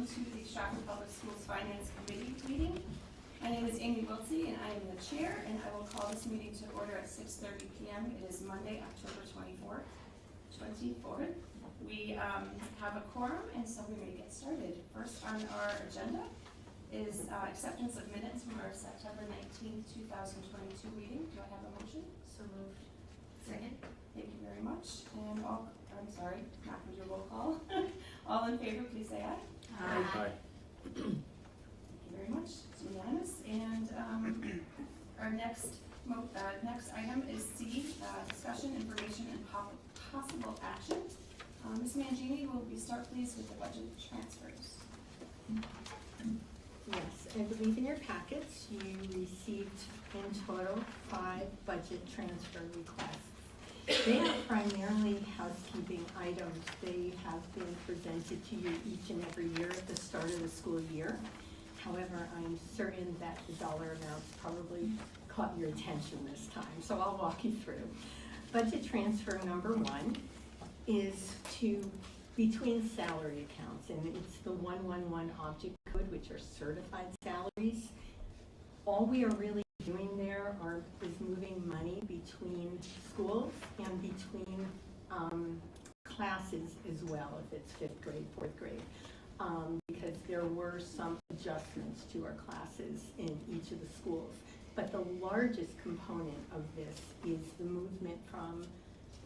welcome to the Stratford Public Schools Finance Committee meeting. My name is Amy Wiltsey and I am the chair, and I will call this meeting to order at 6:30 p.m. It is Monday, October 24th. We have a quorum, and so we may get started. First on our agenda is acceptance of minutes from our September 19th, 2022 meeting. Do I have a motion? So moved. Second. Thank you very much. And I'm sorry, not going to do a roll call. All in favor, please say aye. Aye. Thank you very much. It's unanimous. And our next item is C, discussion, information, and possible action. Ms. Mangini, will we start please with the budget transfers? Yes, I believe in your packets you received in total 5 budget transfer requests. They are primarily housekeeping items. They have been presented to you each and every year at the start of the school year. However, I'm certain that the dollar amounts probably caught your attention this time, so I'll walk you through. Budget transfer number 1 is between salary accounts, and it's the 111 object code, which are certified salaries. All we are really doing there is moving money between schools and between classes as well, if it's 5th grade, 4th grade, because there were some adjustments to our classes in each of the schools. But the largest component of this is the movement from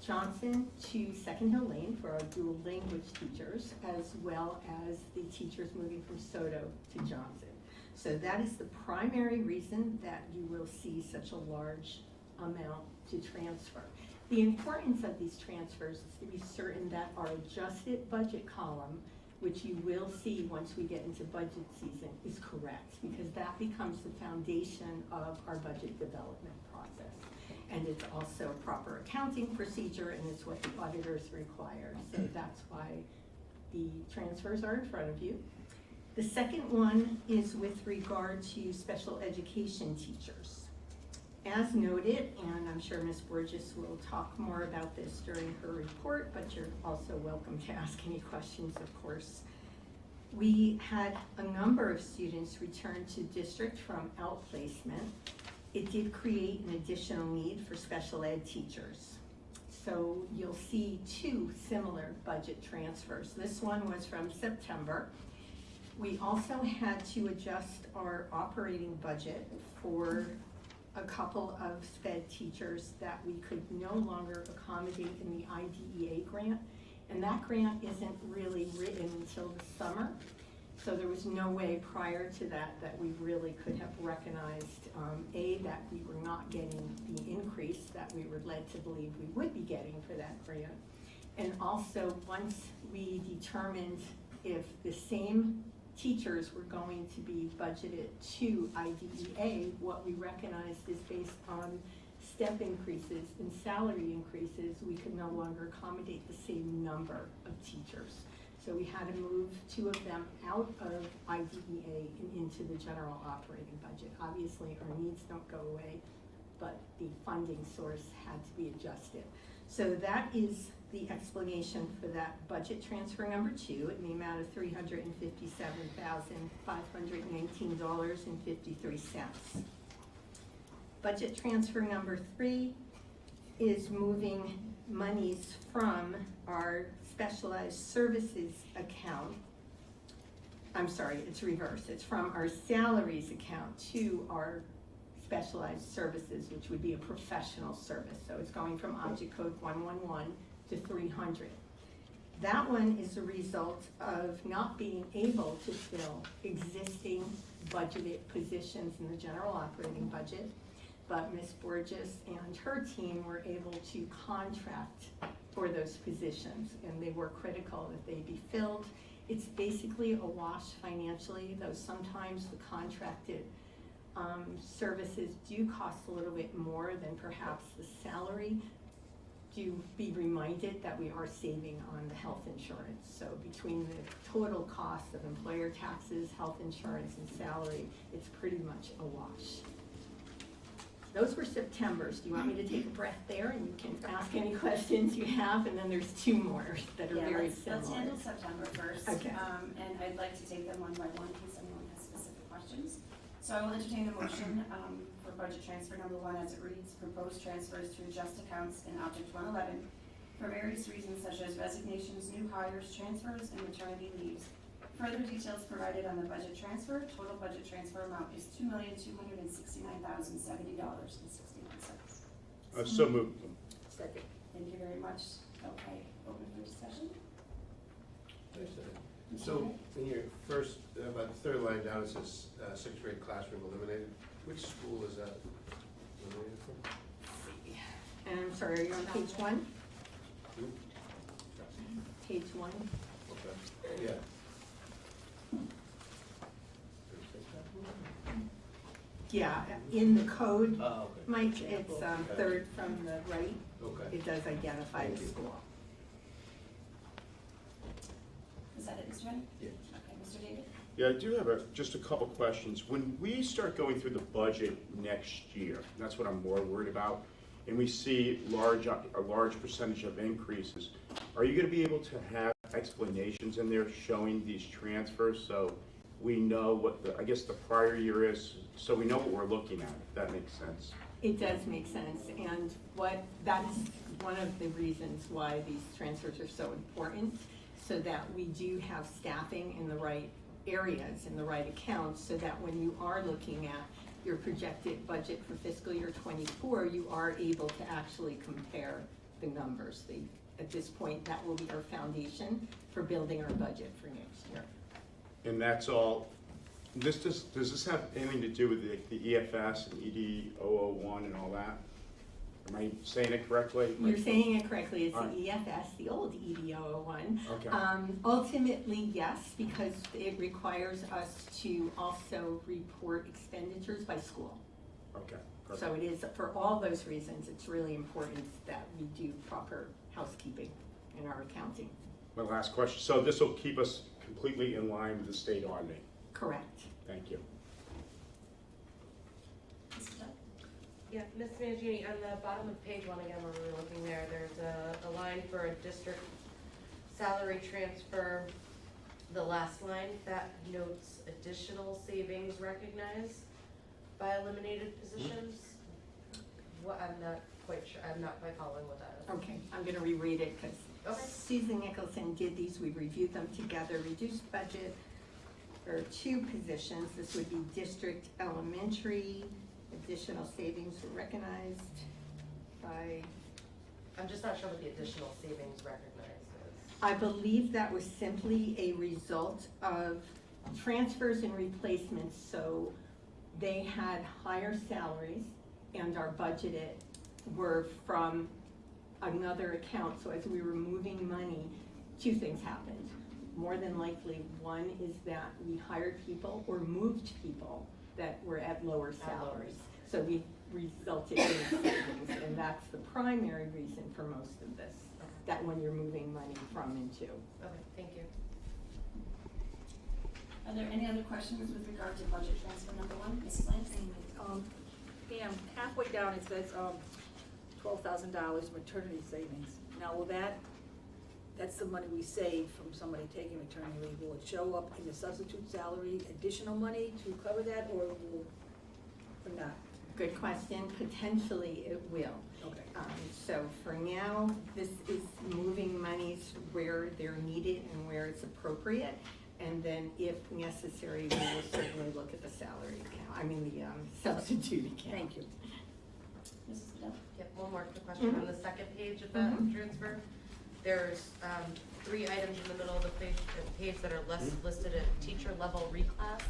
Johnson to Second Hill Lane for our dual language teachers, as well as the teachers moving from Soto to Johnson. So that is the primary reason that you will see such a large amount to transfer. The importance of these transfers is to be certain that our adjusted budget column, which you will see once we get into budget season, is correct, because that becomes the foundation of our budget development process. And it's also a proper accounting procedure, and it's what the auditors require. So that's why the transfers are in front of you. The second one is with regard to special education teachers. As noted, and I'm sure Ms. Burgess will talk more about this during her report, but you're also welcome to ask any questions, of course. We had a number of students return to district from outplacement. It did create an additional need for special ed teachers. So you'll see 2 similar budget transfers. This one was from September. We also had to adjust our operating budget for a couple of SPED teachers that we could no longer accommodate in the IDEA grant. And that grant isn't really written until the summer. So there was no way prior to that we really could have recognized, that we were not getting the increase that we were led to believe we would be getting for that grant. And also, once we determined if the same teachers were going to be budgeted to IDEA, what we recognized is based on step increases and salary increases, we could no longer accommodate the same number of teachers. So we had to move 2 of them out of IDEA and into the general operating budget. Obviously, our needs don't go away, but the funding source had to be adjusted. So that is the explanation for that budget transfer number 2 in the amount of $357,519.53. Budget transfer number 3 is moving monies from our specialized services account. I'm sorry, it's reverse. It's from our salaries account to our specialized services, which would be a professional service. So it's going from object code 111 to 300. That one is a result of not being able to fill existing budgeted positions in the general operating budget, but Ms. Burgess and her team were able to contract for those positions, and they were critical that they be filled. It's basically a wash financially, though sometimes the contracted services do cost a little bit more than perhaps the salary. Do be reminded that we are saving on the health insurance. So between the total cost of employer taxes, health insurance, and salary, it's pretty much a wash. Those were September's. Do you want me to take a breath there and you can ask any questions you have? And then there's two more that are Yeah, very let's similar. handle September first. Okay. And I'd like to take them one by one in case anyone has specific questions. So I will entertain a motion for budget transfer number one as it reads, proposed transfers to adjust accounts in object 111 for various reasons such as resignations, new hires, transfers, and maternity leaves. Further details provided on the budget transfer. Total budget transfer amount is $2,269,070.61. So moved. Second. Thank you very much. Okay, open for discussion. So in your first, about the third line down, it says sixth grade classroom eliminated. Which school is that eliminated from? And I'm sorry, are you on page one? Hmm? Page one? Okay, yeah. Yeah, in the code, Oh, okay. Mike, it's third from the right. Okay. It does identify Thank the you. school. Is that it, Mr. Henry? Yeah. Okay, Mr. David? Yeah, I do have just a couple questions. When we start going through the budget next year, that's what I'm more worried about, and we see a large percentage of increases, are you going to be able to have explanations in there showing these transfers so we know what the prior year is, so we know what we're looking at, if that makes sense? It does make sense, and that's one of the reasons why these transfers are so important, so that we do have staffing in the right areas, in the right accounts, so that when you are looking at your projected budget for fiscal year '24, you are able to actually compare the numbers. At this point, that will be our foundation for building our budget for next year. And that's all, does this have anything to do with the EFS and ED001 and all that? Am I saying it correctly? You're saying it correctly, it's the Alright. EFS, the old ED001. Okay. Ultimately, yes, because it requires us to also report expenditures by school. Okay. perfect. So it is, for all those reasons, it's really important that we do proper housekeeping in our accounting. My last question, so this will keep us completely in line with the state auditing? Correct. Thank you. Mr. Dutt? Yeah, Ms. Mangini, on the bottom of page one again, where we were looking there, there's a line for a district salary transfer. The last line, that notes additional savings recognized by eliminated positions. What, I'm not quite following what that is. Okay, I'm gonna reread it because Okay. Susan Nicholson did these, we reviewed them together, reduced budget for two positions. This would be district elementary, additional savings were recognized by, I'm just not sure what the additional savings recognized is. I believe that was simply a result of transfers and replacements. So they had higher salaries and our budgeted were from another account. So as we were moving money, two things happened. More than likely, one is that we hired people or moved people that were at lower salaries. So we resulted in savings, and that's the primary reason for most of this, that when you're moving money from and to. Okay, thank you. Are there any other questions with regard to budget transfer number one? Mrs. Lance? Pam, halfway down it says, $12,000 maternity savings. Now, that's the money we save from somebody taking maternity leave. Will it show up in the substitute salary, additional money to cover that, or not? Good question. Potentially it will. Okay. So for now, this is moving monies where they're needed and where it's appropriate. And then if necessary, we will certainly look at the salary account, the substitute account. Thank you. Mrs. Dutt? Yep, one more quick question. Mhm. On the second page of that Mhm. transfer, there's 3 items in the middle of the page that are listed at teacher level reclass.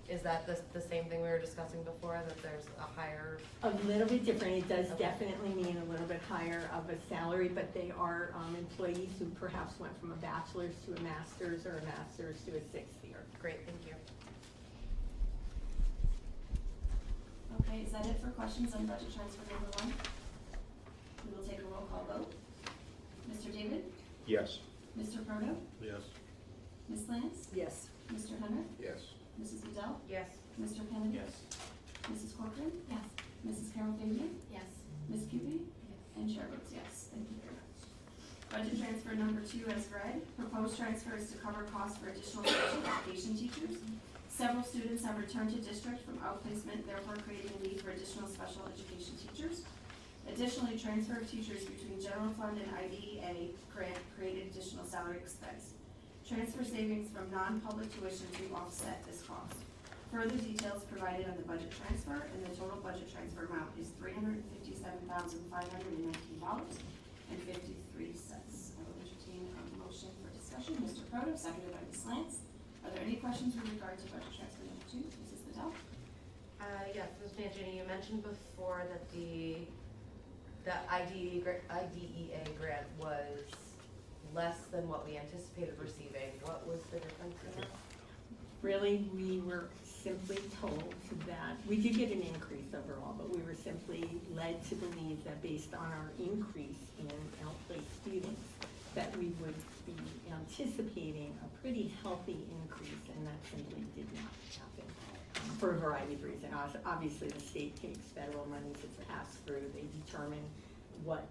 Is that the same thing we were discussing before, that there's a higher? A little bit different. It does Okay. definitely mean a little bit higher of a salary, but they are employees who perhaps went from a bachelor's to a master's or a master's to a 6th year. Great, thank you. Okay, is that it for questions on budget transfer number one? We will take a roll call vote. Mr. David? Yes. Mr. Proto? Yes. Ms. Lance? Yes. Mr. Hunter? Yes. Mrs. Liddell? Yes. Mr. Kennedy? Yes. Mrs. Corcoran? Yes. Mrs. Carroll Fabian? Yes. Ms. Cubey? And Chair votes yes. Thank you very much. Budget transfer number 2 as read. Proposed transfer is to cover costs for additional special education teachers. Several students have returned to district from outplacement, therefore creating a need for additional special education teachers. Additionally, transfer of teachers between general fund and IDEA grant created additional salary expense. Transfer savings from non-public tuition to offset this cost. Further details provided on the budget transfer, and the total budget transfer amount is $357,519.53. I will entertain a motion for discussion. Mr. Proto, seconded by Ms. Lance. Are there any questions with regard to budget transfer number 2? Mrs. Liddell? Yes, Ms. Mangini, you mentioned before that the IDEA grant was less than what we anticipated receiving. What was the difference in that? Really, we were simply told that, we did get an increase overall, but we were simply led to believe that based on our increase in outplaced students, that we would be anticipating a pretty healthy increase, and that simply did not happen for a variety of reasons. Obviously, the state takes federal monies, it's passed through, they determine what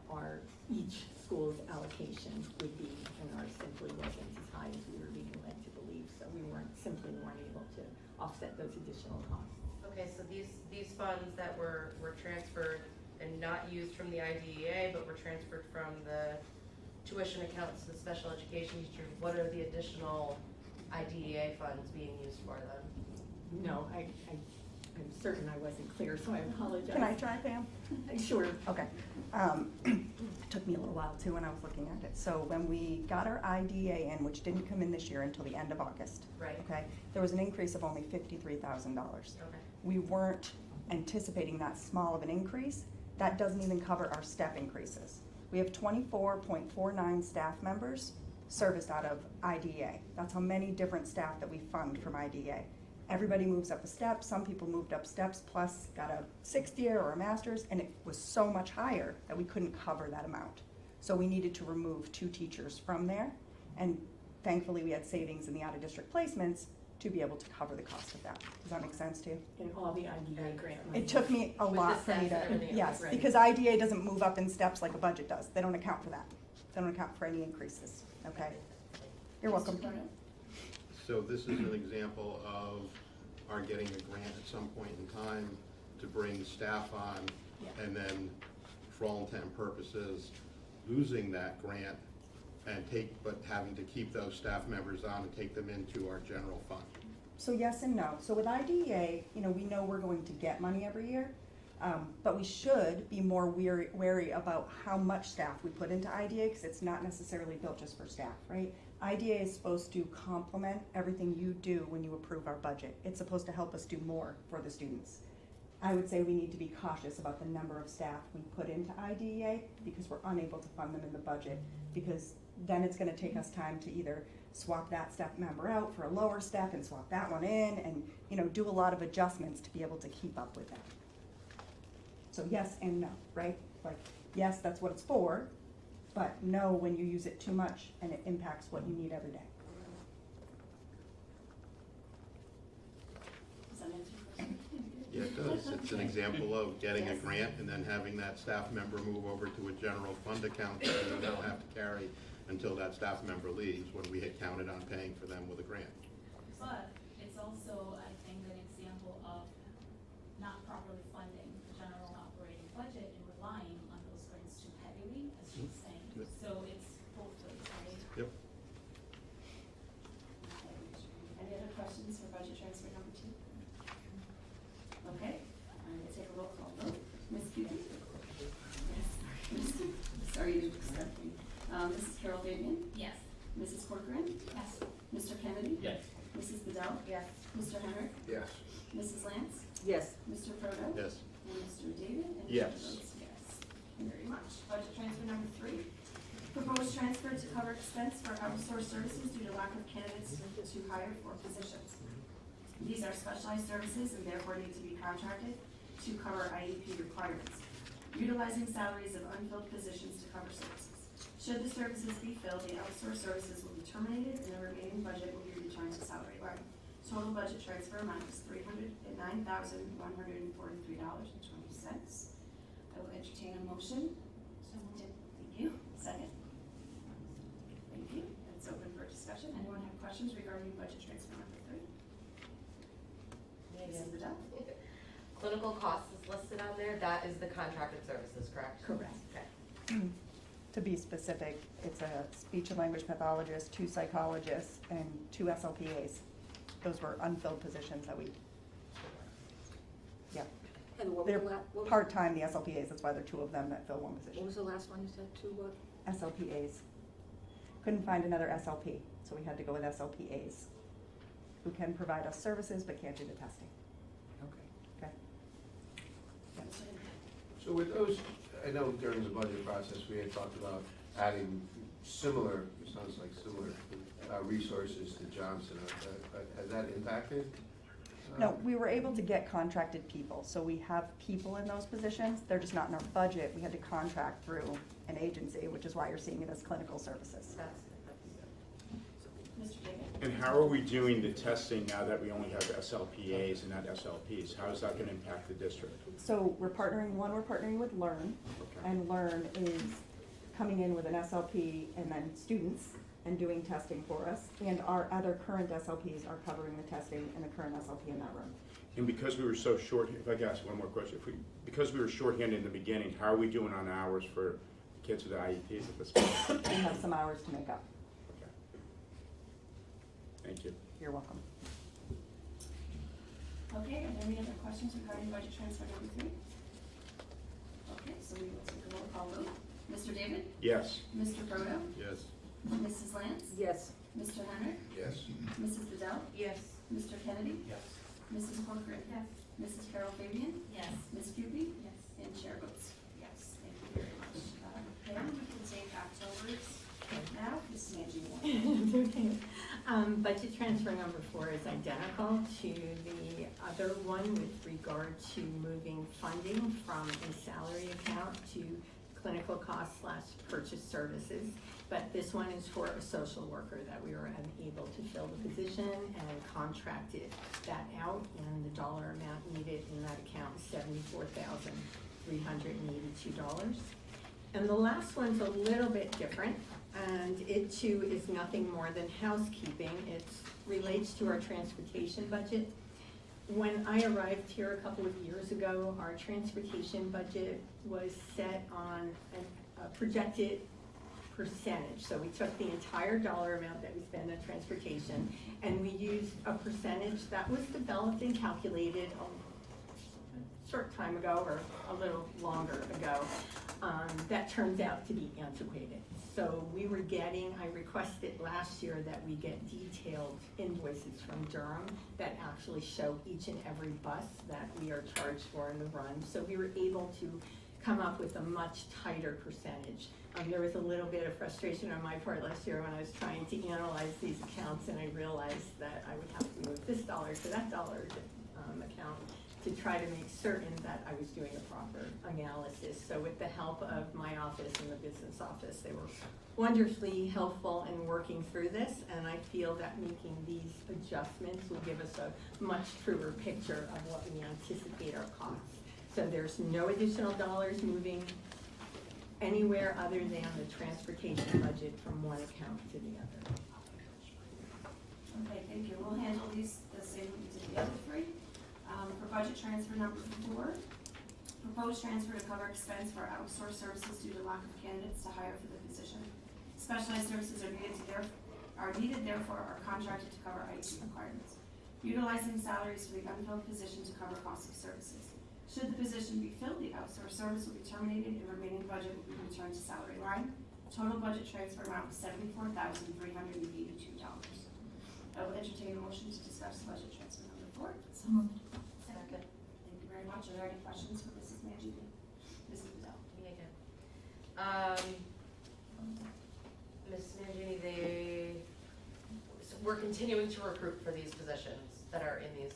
each school's allocation would be, and ours simply wasn't as high as we were being led to believe, so we simply weren't able to offset those additional costs. Okay, so these funds that were transferred and not used from the IDEA, but were transferred from the tuition accounts to the special education teachers, what are the additional IDEA funds being used for then? No, I'm certain I wasn't clear, so I apologize. Can I try, Pam? Sure. Okay. It took me a little while too when I was looking at it. So when we got our IDA in, which didn't come in this year until the end of August. Right. Okay, there was an increase of only $53,000. Okay. We weren't anticipating that small of an increase. That doesn't even cover our step increases. We have 24.49 staff members serviced out of IDA. That's how many different staff that we fund from IDA. Everybody moves up a step. Some people moved up steps plus got a 6th year or a master's, and it was so much higher that we couldn't cover that amount. So we needed to remove 2 teachers from there, and thankfully we had savings in the out-of-district placements to be able to cover the cost of that. Does that make sense to you? And all the IDA grant money. It took me a With lot the for me steps and everything to, else, yes, right. because IDA doesn't move up in steps like a budget does. They don't account for that. They don't account for any increases, okay? You're welcome. Mr. Proto? So this is an example of our getting a grant at some point in time to bring staff on, Yeah. and then, for all intent and purposes, losing that grant and but having to keep those staff members on and take them into our general fund. So yes and no. So with IDEA, we know we're going to get money every year, but we should be more wary about how much staff we put into IDEA, because it's not necessarily built just for staff, right? IDEA is supposed to complement everything you do when you approve our budget. It's supposed to help us do more for the students. I would say we need to be cautious about the number of staff we put into IDEA, because we're unable to fund them in the budget, because then it's gonna take us time to either swap that staff member out for a lower step and swap that one in, and do a lot of adjustments to be able to keep up with that. So yes and no, right? Like, yes, that's what it's for, but no when you use it too much and it impacts what you need every day. Does that answer your question? Yeah, it does. It's an example of getting a grant and then having that staff member move over to a general fund account that we now have to carry until that staff member leaves, when we had counted on paying for them with a grant. But it's also, I think, an example of not properly funding the general operating budget and relying on those grants too heavily, as she's saying. Yep. So it's both ways, right? Yep. Any other questions for budget transfer number 2? Okay, I'm gonna take a roll call vote. Ms. Cubey? Yes. Sorry, you accept me. Mrs. Carroll Fabian? Yes. Mrs. Corcoran? Yes. Mr. Kennedy? Yes. Mrs. Bedell? Yes. Mr. Henrik? Yes. Mrs. Lance? Yes. Mr. Proto? Yes. And Mr. David? And Yes. Chair votes yes. Thank you very much. Budget transfer number 3. Proposed transfer to cover expense for outsourced services due to lack of candidates to hire for positions. These are specialized services and therefore need to be contracted to cover IEP requirements, utilizing salaries of unfilled positions to cover services. Should the services be filled, the outsourced services will be terminated and the remaining budget will be returned to salary line. Total budget transfer amount is $309,143.20. I will entertain a motion. So moved. Thank you. Second. Thank you. It's open for discussion. Anyone have questions regarding budget transfer number 3? Mrs. Bedell? Clinical costs is listed on there, that is the contracted services, correct? Correct. Okay. To be specific, it's a speech and language pathologist, 2 psychologists, and 2 SLPAs. Those were unfilled positions that we, yeah. And what was They're the what was- part-time, the SLPAs, that's why there are 2 of them that fill 1 What position. was the last one you said, two what? SLPAs. Couldn't find another SLP, so we had to go with SLPAs, who can provide us services but can't do the testing. Okay. Okay? Mr. Henry? So with those, I know during the budget process, we had talked about adding similar, it sounds like similar, resources to Johnson. Has that impacted? No, we were able to get contracted people, so we have people in those positions, they're just not in our budget, we had to contract through an agency, which is why you're seeing it as clinical services. Mr. David? And how are we doing the testing now that we only have SLPAs and not SLPs? How is that going to impact the district? So we're partnering with Learn, Okay. and Learn is coming in with an SLP and then students and doing testing for us, and our other current SLPs are covering the testing and the current SLP in that room. And because we were so short, if I could ask one more question, because we were shorthanded in the beginning, how are we doing on hours for kids with IEPs at this point? We have some hours to make up. Okay. Thank you. You're welcome. Okay, are there any other questions regarding budget transfer number 3? Okay, so we will take a roll call vote. Mr. David? Yes. Mr. Proto? Yes. Mrs. Lance? Yes. Mr. Henry? Yes. Mrs. Bedell? Yes. Mr. Kennedy? Yes. Mrs. Corcoran? Yes. Mrs. Carol Fabian? Yes. Ms. Cupie? Yes. And Chair votes yes. Thank you very much. Pam, we can take October's now. Mrs. Mangini. Okay. Budget transfer number 4 is identical to the other one with regard to moving funding from a salary account to clinical costs / purchase services. But this one is for a social worker that we were unable to fill the position and contracted that out, and the dollar amount needed in that account is $74,382. And the last one's a little bit different, and it too is nothing more than housekeeping. It relates to our transportation budget. When I arrived here a couple of years ago, our transportation budget was set on a projected percentage. So we took the entire dollar amount that we spend on transportation, and we used a percentage that was developed and calculated a short time ago, or a little longer ago, that turns out to be antiquated. So we were getting, I requested last year that we get detailed invoices from Durham that actually show each and every bus that we are charged for in the run. So we were able to come up with a much tighter percentage. There was a little bit of frustration on my part last year when I was trying to analyze these accounts, and I realized that I would have to move this dollar to that dollar account to try to make certain that I was doing a proper analysis. So with the help of my office and the business office, they were wonderfully helpful in working through this, and I feel that making these adjustments will give us a much truer picture of what we anticipate our costs. So there's no additional dollars moving anywhere other than the transportation budget from one account to the other. Okay, thank you. We'll handle these the same way we did the other 3. For budget transfer number 4, proposed transfer to cover expense for outsourced services due to lack of candidates to hire for the position. Specialized services are needed, therefore are contracted to cover IT requirements. Utilizing salaries for the unfilled position to cover costs of services. Should the position be filled, the outsourced service will be terminated and remaining budget will be returned to salary line. Total budget transfer amount is $74,382. I will entertain a motion to discuss budget transfer number 4. So moved. Second. Thank you very much. Are there any questions for Mrs. Mangini? Mrs. Bedell? Me again. Ms. Mangini, so we're continuing to recruit for these positions that are in these.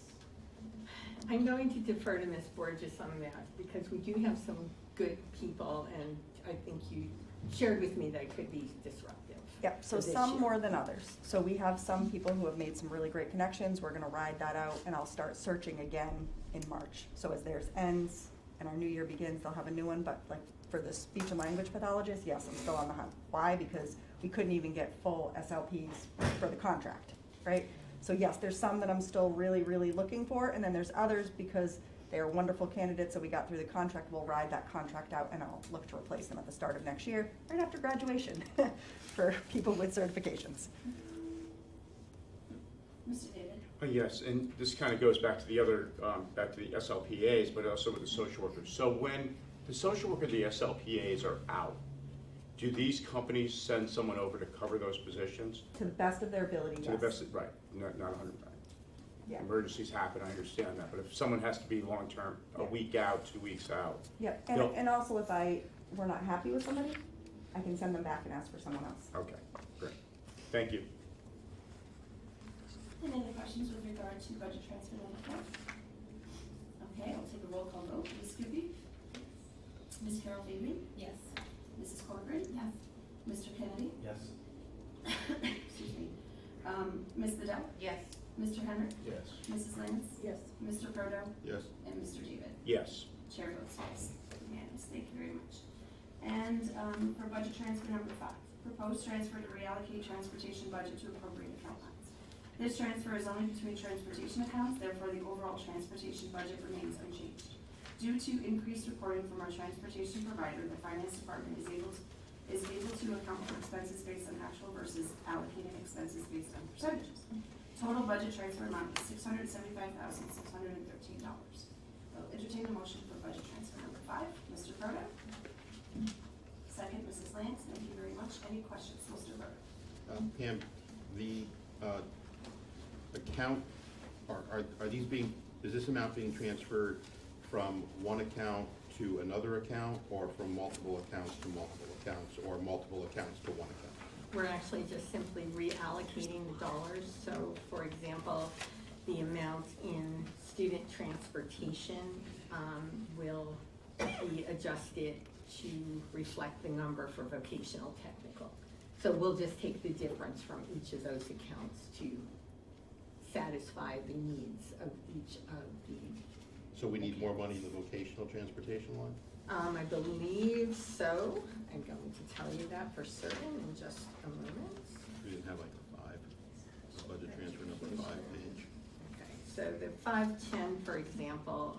I'm going to defer to Ms. Borges on that, because we do have some good people, and I think you shared with me that it could be disruptive. Yep, so for this some year. more than others. So we have some people who have made some really great connections. We're gonna ride that out, and I'll start searching again in March. So as theirs ends and our new year begins, they'll have a new one, but like for the speech and language pathologist, yes, I'm still on the hunt. Why? Because we couldn't even get full SLPs for the contract, right? So yes, there's some that I'm still really, really looking for, and then there's others because they are wonderful candidates, so we got through the contract, we'll ride that contract out, and I'll look to replace them at the start of next year, right after graduation, for people with certifications. Mr. David? Yes, and this kind of goes back to the other, back to the SLPAs, but also with the social workers. So when the social worker, the SLPAs are out, do these companies send someone over to cover those positions? To the best of their ability, yes. To the best, right, not 100%. Yeah. Emergencies happen, I understand that, but if someone has to be long-term, a Yeah. week out, 2 weeks out, Yeah, They'll- and also if we're not happy with somebody, I can send them back and ask for someone else. okay, great. Thank you. Any other questions with regard to budget transfer number 4? Okay, I'll take a roll call vote. Ms. Scooby? Ms. Carol Fabian? Yes. Mrs. Corcoran? Yes. Mr. Kennedy? Yes. Excuse me. Ms. Liddell? Yes. Mr. Henry? Yes. Mrs. Lance? Yes. Mr. Proto? Yes. And Mr. David? Yes. Chair votes yes. Unanimous, thank you very much. And for budget transfer number 5, proposed transfer to reallocate transportation budget to appropriate account lines. This transfer is only between transportation accounts, therefore the overall transportation budget remains unchanged. Due to increased reporting from our transportation provider, the finance department is able to account for expenses based on actual versus allocating expenses based on percentages. Total budget transfer amount is $675,613. I'll entertain a motion for budget transfer number 5. Mr. Proto? Second, Mrs. Lance, thank you very much. Any questions, Mr. Proto? Pam, the account, are these being, is this amount being transferred from one account to another account, or from multiple accounts to multiple accounts, or multiple accounts to one account? We're actually just simply reallocating the dollars. So for example, the amount in student transportation will be adjusted to reflect the number for vocational technical. So we'll just take the difference from each of those accounts to satisfy the needs of each of the, So we need more money in the vocational transportation line? I believe so. I'm going to tell you that for certain in just a moment. We didn't have like a 5, budget transfer number 5 page. Okay, so the 510, for example,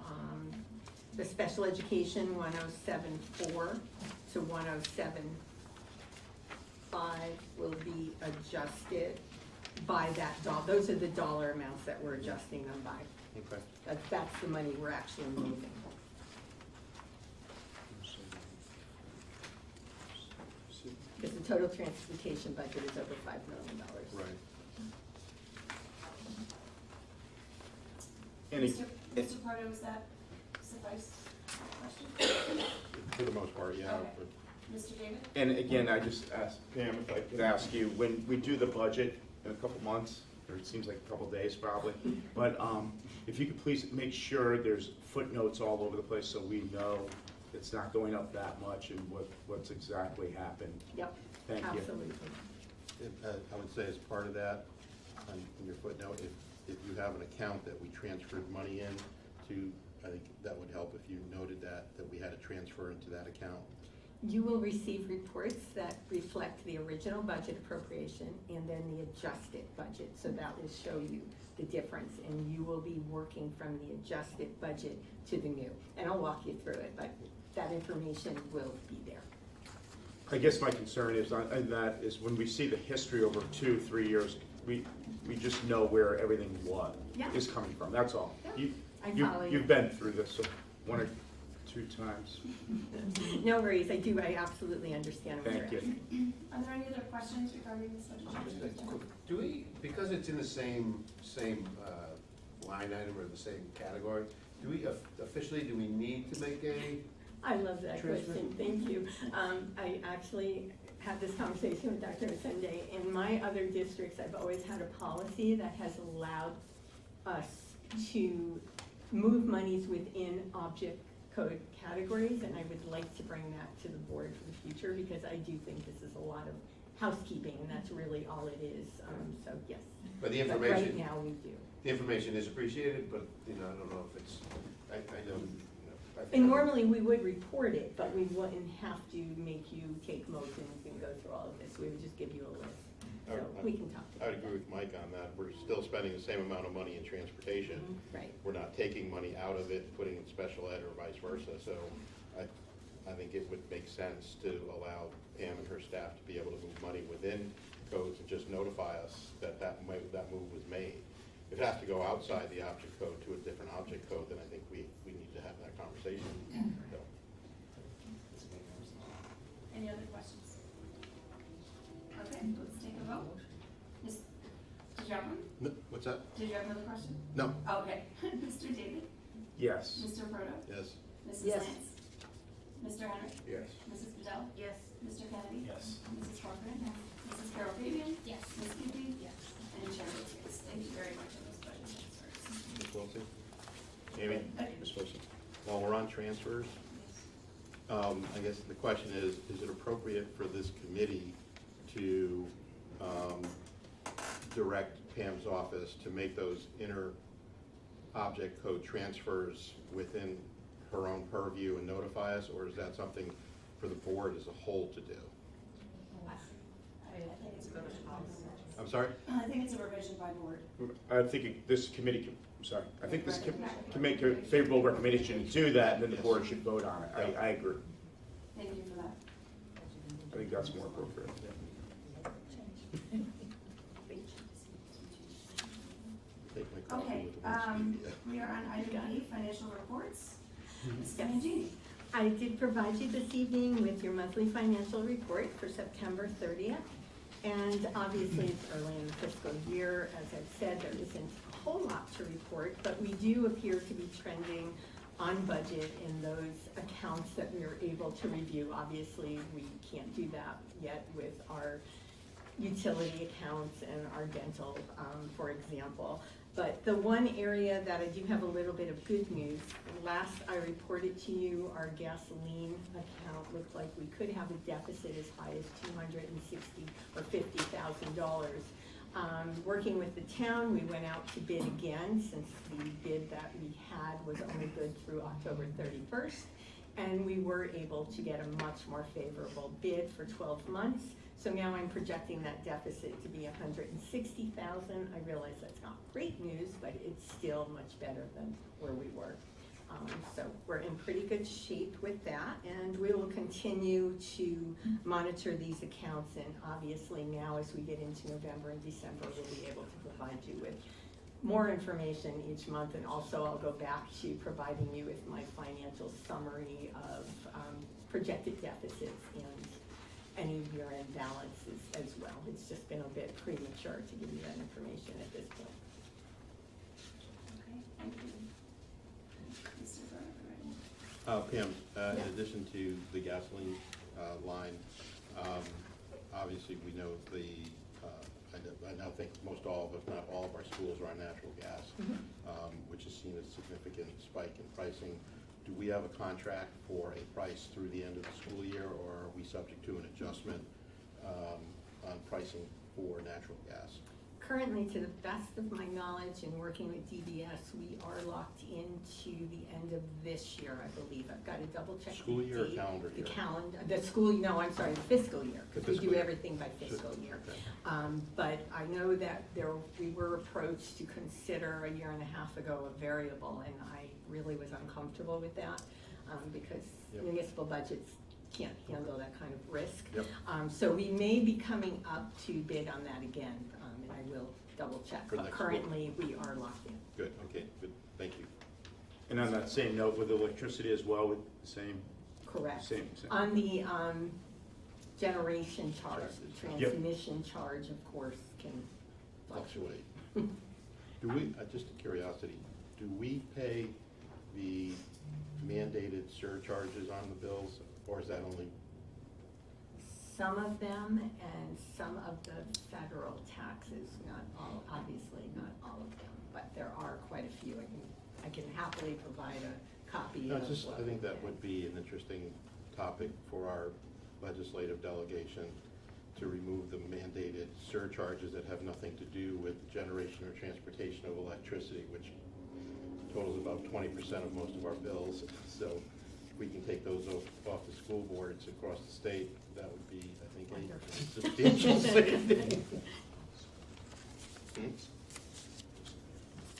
the special education 107.4 to 107.5 will be adjusted by that those are the dollar amounts that we're adjusting them by. Okay. That's the money we're actually moving. Because the total transportation budget is over $5 million. Right. Any, Mr. Proto, is that suffice question? For the most part, yeah. Okay. But Mr. David? and again, I just asked Pam if I could ask you, when we do the budget in a couple months, or it seems like a couple days probably, but if you could please make sure there's footnotes all over the place so we know it's not going up that much and what's exactly happened. Yep, Thank you. absolutely. I would say as part of that, on your footnote, if you have an account that we transferred money in to, I think that would help if you noted that we had to transfer into that account. You will receive reports that reflect the original budget appropriation and then the adjusted budget. So that will show you the difference, and you will be working from the adjusted budget to the new. And I'll walk you through it, but that information will be there. I guess my concern is, and that is when we see the history over 2-3 years, we just know where everything Yeah. is coming from, that's all. Yeah, I follow you. You've been through this 1 or 2 times. No worries, I absolutely understand what you're Thank you. asking. Are there any other questions regarding this budget transfer? Do we, because it's in the same line item or the same category, do we officially, do we need to make a? I love that Transfer. question, thank you. I actually had this conversation with Dr. Sunday. In my other districts, I've always had a policy that has allowed us to move monies within object code categories, and I would like to bring that to the board for the future, because I do think this is a lot of housekeeping, and that's really all it is, so yes. But the But right information, now, we do. the information is appreciated, but, you know, I don't know if it's, I know, you know, I think. And normally, we would report it, but we wouldn't have to make you take motions and go through all of this, we would just give you a list. So we can talk I about would agree with Mike on that. We're still spending the same amount of money in transportation. it. Right. We're not taking money out of it, putting it in special ed or vice versa. So I think it would make sense to allow Pam and her staff to be able to move money within codes and just notify us that that move was made. If it has to go outside the object code to a different object code, then I think we need to have that conversation. So, Any other questions? Okay, let's take a vote. Did you have one? no, what's that? Did you have another question? No. Okay. Mr. David? Yes. Mr. Proto? Yes. Mrs. Yes. Lance? Mr. Henry? Yes. Mrs. Bedell? Yes. Mr. Kennedy? Yes. Mrs. Corcoran? Mrs. Carol Fabian? Yes. Ms. Kewpie? Yes. And Chair votes yes. Thank you very much for those budget transfers. Ms. Wilson? Amy? Okay. Ms. Wilson? While we're on transfers, I guess the question is it appropriate for this committee to direct Pam's office to make those inter-object code transfers within her own purview and notify us, or is that something for the board as a whole to do? I think it's a revision. I'm sorry? I think it's a revision by board. I think this committee can, sorry, I think this can make a favorable recommendation to do that, and then the board should vote on it. I agree. Thank you for that. I think that's more appropriate. Take my coffee Okay, with the most media. we are on item B, financial reports. Ms. Mangini. I did provide you this evening with your monthly financial report for September 30th. And obviously, it's early in the fiscal year. As I've said, there isn't a whole lot to report, but we do appear to be trending on budget in those accounts that we are able to review. Obviously, we can't do that yet with our utility accounts and our dental, for example. But the one area that I do have a little bit of good news, last I reported to you, our gasoline account looked like we could have a deficit as high as $260,000 or $50,000. Working with the town, we went out to bid again, since the bid that we had was only good through October 31st. And we were able to get a much more favorable bid for 12 months. So now I'm projecting that deficit to be $160,000. I realize that's not great news, but it's still much better than where we were. So we're in pretty good shape with that, and we will continue to monitor these accounts. And obviously now, as we get into November and December, we'll be able to provide you with more information each month. And also I'll go back to providing you with my financial summary of projected deficits and any year-end balances as well. It's just been a bit premature to give you that information at this point. Okay, thank you. Mr. Burke, Pam, in Yeah. addition to the gasoline line, obviously we know I now think most all of, if not all of our schools are on natural gas, which has seen a significant spike in pricing. Do we have a contract for a price through the end of the school year, or are we subject to an adjustment on pricing for natural gas? Currently, to the best of my knowledge and working with DBS, we are locked into the end of this year, I believe. I've got to double check the School year or date. calendar year? The calendar, the school, no, I'm sorry, the fiscal year, The because we fiscal do year. everything by fiscal year. Okay. But I know that we were approached to consider a year and a half ago a variable, and I really was uncomfortable with that, because Yep. municipal budgets can't handle that kind of risk. Yep. So we may be coming up to bid on that again, and I will double check. For But next school. currently, we are locked in. Good, okay, good, thank you. And on that same note, with electricity as well, with the same, Correct. same. On the generation charge, the Yep. transmission charge, of course, can fluctuate. Do we, just a curiosity, do we pay the mandated surcharges on the bills, or is that only? Some of them and some of the federal taxes, not all, obviously not all of them, but there are quite a few. I can happily provide a copy No, of just, what I think we that pay. would be an interesting topic for our legislative delegation to remove the mandated surcharges that have nothing to do with generation or transportation of electricity, which totals about 20% of most of our bills. So if we can take those off the school boards across the state, that would be, I think, a substantial saving.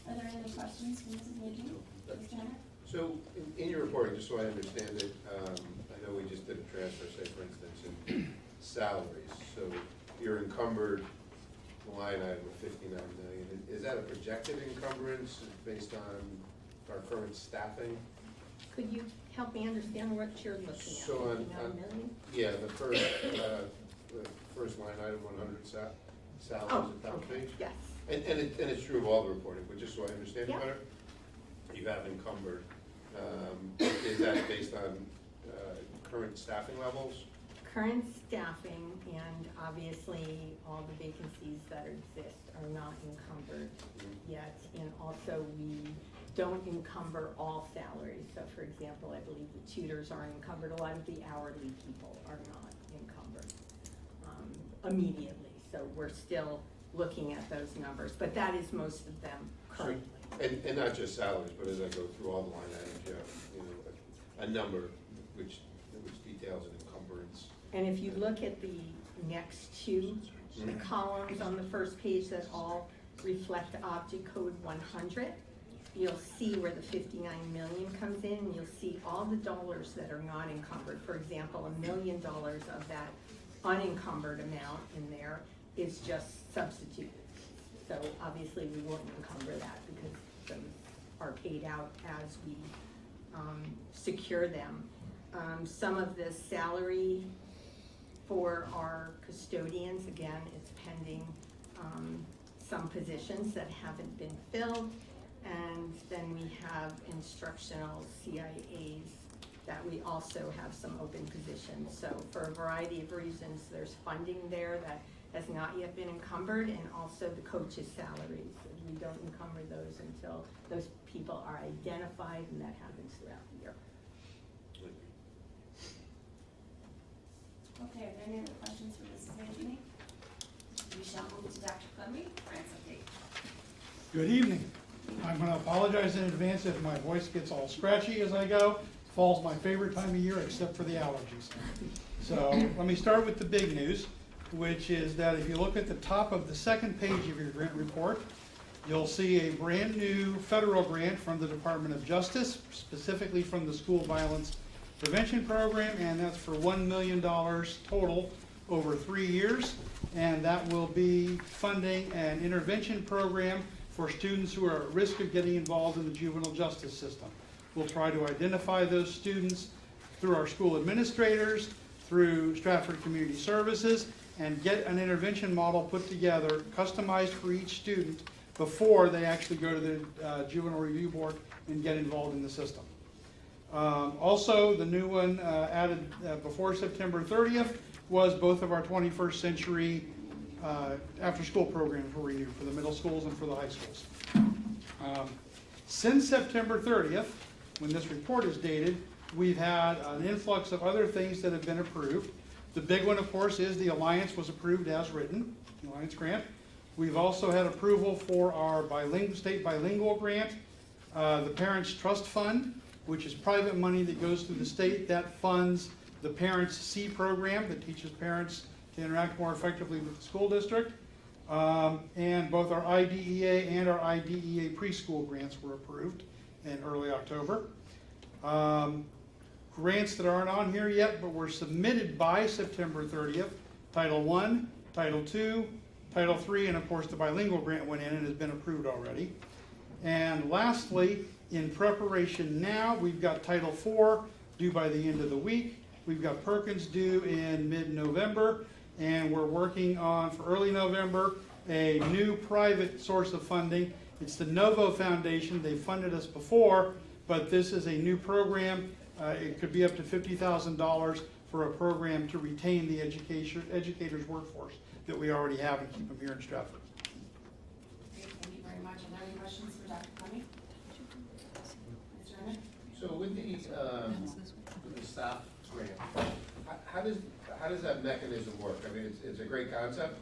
Are there any other questions from Mrs. Nugent? Mr. Henry? So, in your reporting, just so I understand it, I know we just did a transfer, say for instance, in salaries. So your encumbered line item of 59 million, is that a projected encumbrance based on our current staffing? Could you help me understand what you're looking at? So 59 million? Yeah, the first line item, 100 salaries Oh, at top okay, page. yes. And it's true of all the reporting, but just so I understand it Yeah. better, you have encumbered, is that based on current staffing levels? Current staffing and obviously all the vacancies that exist are not encumbered yet. And also we don't encumber all salaries. So for example, I believe the tutors aren't encumbered. A lot of the hourly people are not encumbered immediately. So we're still looking at those numbers, but that is most of them currently. And not just salaries, but as I go through all the line items, you have, a number which details an encumbrance. And if you look at the next two columns on the first page that all reflect object code 100, you'll see where the 59 million comes in, and you'll see all the dollars that are not encumbered. For example, $1 million of that unencumbered amount in there is just substituted. So obviously we won't encumber that because those are paid out as we secure them. Some of the salary for our custodians, again, it's pending some positions that haven't been filled. And then we have instructional CIAs that we also have some open positions. So for a variety of reasons, there's funding there that has not yet been encumbered, and also the coaches' salaries. We don't encumber those until those people are identified, and that happens throughout the year. Okay, are there any other questions for Mrs. Mangini? We shall move to Dr. Clemmy, grants update. Good evening. I'm going to apologize in advance if my voice gets all scratchy as I go. Fall's my favorite time of year except for the allergies. So let me start with the big news, which is that if you look at the top of the second page of your grant report, you'll see a brand new federal grant from the Department of Justice, specifically from the School Violence Prevention Program, and that's for $1 million total over 3 years. And that will be funding an intervention program for students who are at risk of getting involved in the juvenile justice system. We'll try to identify those students through our school administrators, through Stratford Community Services, and get an intervention model put together, customized for each student, before they actually go to the Juvenile Review Board and get involved in the system. Also, the new one added before September 30th was both of our 21st century after-school programs were renewed for the middle schools and for the high schools. Since September 30th, when this report is dated, we've had an influx of other things that have been approved. The big one, of course, is the Alliance was approved as written, the Alliance grant. We've also had approval for our state bilingual grant, the Parents Trust Fund, which is private money that goes through the state that funds the Parents C program that teaches parents to interact more effectively with the school district. And both our IDEA and our IDEA preschool grants were approved in early October. Grants that aren't on here yet but were submitted by September 30th, Title I, Title II, Title III, and of course the bilingual grant went in and has been approved already. And lastly, in preparation now, we've got Title IV due by the end of the week. We've got Perkins due in mid-November, and we're working on, for early November, a new private source of funding. It's the Novo Foundation. They funded us before, but this is a new program. It could be up to $50,000 for a program to retain the educators workforce that we already have and keep them here in Stratford. Great, thank you very much. Are there any questions for Dr. Clemmy? Mr. Emmett? So with the staff grant, how how does that mechanism work? I mean, it's a great concept,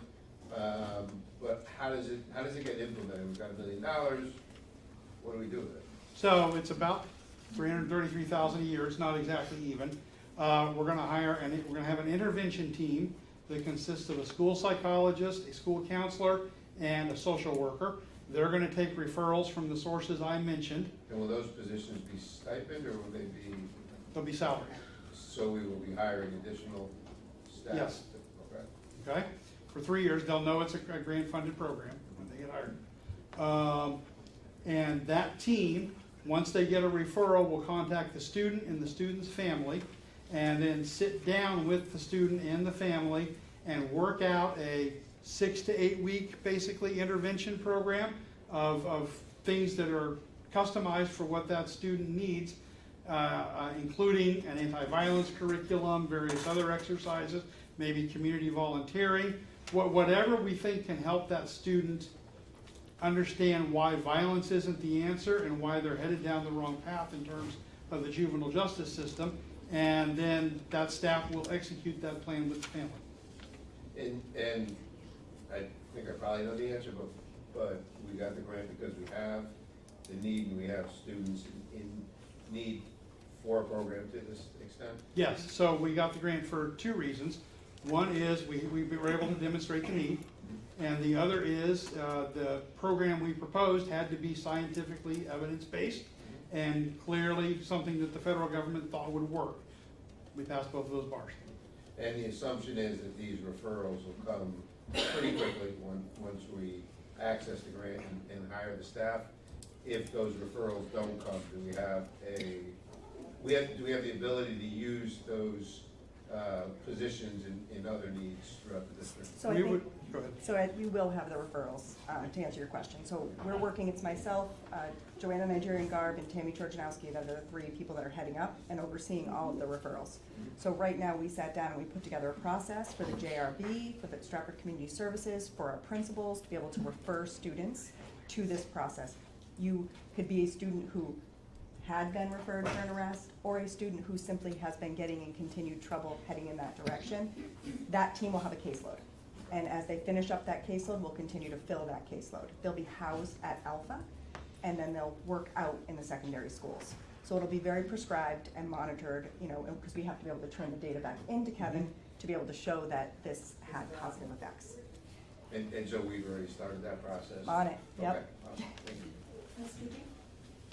but how does it get implemented? We've got $1 million, what do we do with it? So it's about $333,000 a year, it's not exactly even. We're gonna have an intervention team that consists of a school psychologist, a school counselor, and a social worker. They're gonna take referrals from the sources I mentioned. And will those positions be stipend, or will they be, They'll be salary, so we will be hiring additional staff? Yes. Okay. okay? For 3 years, they'll know it's a grant-funded program when they get hired. And that team, once they get a referral, will contact the student and the student's family, and then sit down with the student and the family and work out a 6 to 8 week, basically, intervention program of things that are customized for what that student needs, including an anti-violence curriculum, various other exercises, maybe community volunteering, whatever we think can help that student understand why violence isn't the answer and why they're headed down the wrong path in terms of the juvenile justice system. And then that staff will execute that plan with the family. And I think I probably know the answer, but we got the grant because we have the need, and we have students in need for a program to this extent? Yes, so we got the grant for 2 reasons. One is we were able to demonstrate the need, and the other is the program we proposed had to be scientifically evidence-based and clearly something that the federal government thought would work. We passed both of those bars. And the assumption is that these referrals will come pretty quickly once we access the grant and hire the staff. If those referrals don't come, do we have the ability to use those positions in other needs throughout the district? So I We think, would, go ahead. so we will have the referrals, to answer your question. So we're working, it's myself, Joanna Nigerian Garb, and Tammy Chorjanowski, that are the 3 people that are heading up and overseeing all of the referrals. So right now, we sat down and we put together a process for the JRB, for the Stratford Community Services, for our principals to be able to refer students to this process. You could be a student who had been referred for an arrest, or a student who simply has been getting in continued trouble heading in that direction. That team will have a caseload. And as they finish up that caseload, we'll continue to fill that caseload. They'll be housed at Alpha, and then they'll work out in the secondary schools. So it'll be very prescribed and monitored, because we have to be able to turn the data back into Kevin to be able to show that this had positive effects. And so we've already started that process? On it, yep. Okay, awesome. Thank you. Ms. Cooper?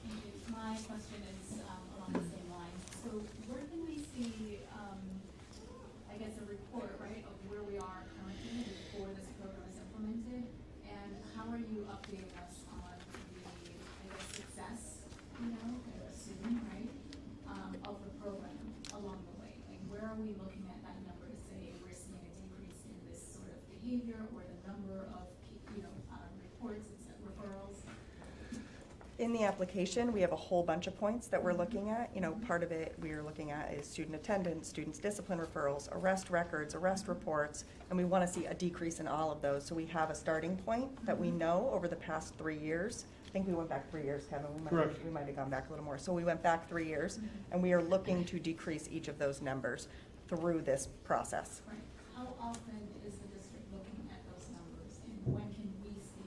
Thank you. My question is along the same lines. So where can we see, I guess, a report, right, of where we are currently before this program is implemented? And how are you updating us on the, I guess, success, I assume, right, of the program along the way? Like, where are we looking at that number to say we're seeing a decrease in this sort of behavior, or the number of, reports, referrals? In the application, we have a whole bunch of points that we're looking at. Part of it we are looking at is student attendance, students' discipline referrals, arrest records, arrest reports, and we want to see a decrease in all of those. So we have a starting point that we know over the past 3 years. I think we went back 3 years, Kevin. Correct. We might have gone back a little more. So we went back 3 years, and we are looking to decrease each of those numbers through this process. Right. How often is the district looking at those numbers, and when can we see